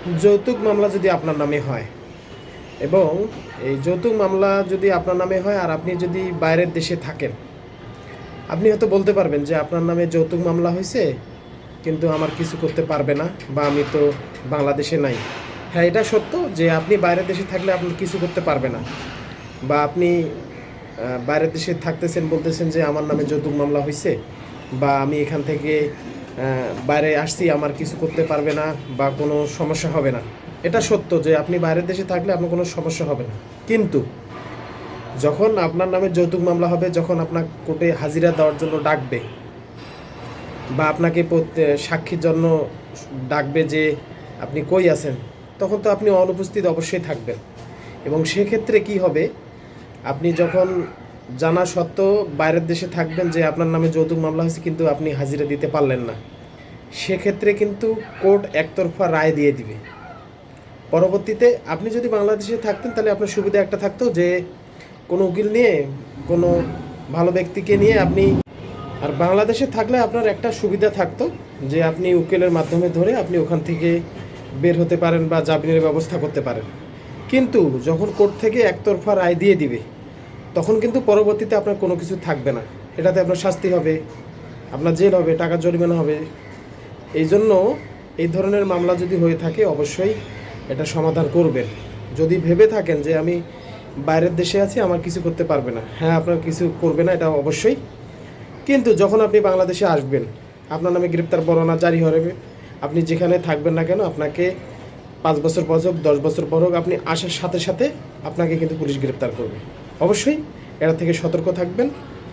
যৌতুক মামলা যদি আপনার নামে হয় এবং এই যৌতুক মামলা যদি আপনার নামে হয় আর আপনি যদি বাইরের দেশে থাকেন, আপনি হয়তো বলতে পারবেন যে আপনার নামে যৌতুক মামলা হয়েছে কিন্তু আমার কিছু করতে পারবে না, বা আমি তো বাংলাদেশে নাই। হ্যাঁ, এটা সত্য যে আপনি বাইরের দেশে থাকলে আপনার কিছু করতে পারবে না, বা আপনি বাইরের দেশে থাকতেছেন, বলতেছেন যে আমার নামে যৌতুক মামলা হয়েছে, বা আমি এখান থেকে বাইরে আসছি, আমার কিছু করতে পারবে না বা কোনো সমস্যা হবে না। এটা সত্য যে আপনি বাইরের দেশে থাকলে আপনার কোনো সমস্যা হবে না। কিন্তু যখন আপনার নামে যৌতুক মামলা হবে, যখন আপনার কোর্টে হাজিরা দেওয়ার জন্য ডাকবে বা আপনাকে সাক্ষীর জন্য ডাকবে যে আপনি কই আছেন, তখন তো আপনি অনুপস্থিত অবশ্যই থাকবেন। এবং সেক্ষেত্রে কি হবে, আপনি যখন জানা সত্ত্বেও বাইরের দেশে থাকবেন যে আপনার নামে যৌতুক মামলা হয়েছে কিন্তু আপনি হাজিরা দিতে পারলেন না, সেক্ষেত্রে কিন্তু কোর্ট একতরফা রায় দিয়ে দিবে। পরবর্তীতে আপনি যদি বাংলাদেশে থাকতেন তাহলে আপনার সুবিধা একটা থাকতো যে কোনো উকিল নিয়ে, কোনো ভালো ব্যক্তিকে নিয়ে আপনি, আর বাংলাদেশে থাকলে আপনার একটা সুবিধা থাকতো যে আপনি উকিলের মাধ্যমে ধরে আপনি ওখান থেকে বের হতে পারেন বা জামিনের ব্যবস্থা করতে পারেন। কিন্তু যখন কোর্ট থেকে একতরফা রায় দিয়ে দিবে, তখন কিন্তু পরবর্তীতে আপনার কোনো কিছু থাকবে না। এটাতে আপনার শাস্তি হবে, আপনার জেল হবে, টাকা জরিমানা হবে। এই জন্য এই ধরনের মামলা যদি হয়ে থাকে অবশ্যই এটা সমাধান করবেন। যদি ভেবে থাকেন যে আমি বাইরের দেশে আছি, আমার কিছু করতে পারবে না, হ্যাঁ, আপনার কিছু করবে না, এটা অবশ্যই। কিন্তু যখন আপনি বাংলাদেশে আসবেন, আপনার নামে গ্রেপ্তার পরোয়ানা জারি হবে। আপনি যেখানে থাকবেন না কেন, আপনাকে 5 বছর পর হোক, 10 বছর পর হোক, আপনি আসার সাথে সাথে আপনাকে কিন্তু পুলিশ গ্রেপ্তার করবে। অবশ্যই এটা থেকে সতর্ক থাকবেন।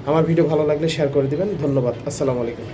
আমার ভিডিও ভালো লাগলে শেয়ার করে দিবেন। ধন্যবাদ। আসসালামু আলাইকুম।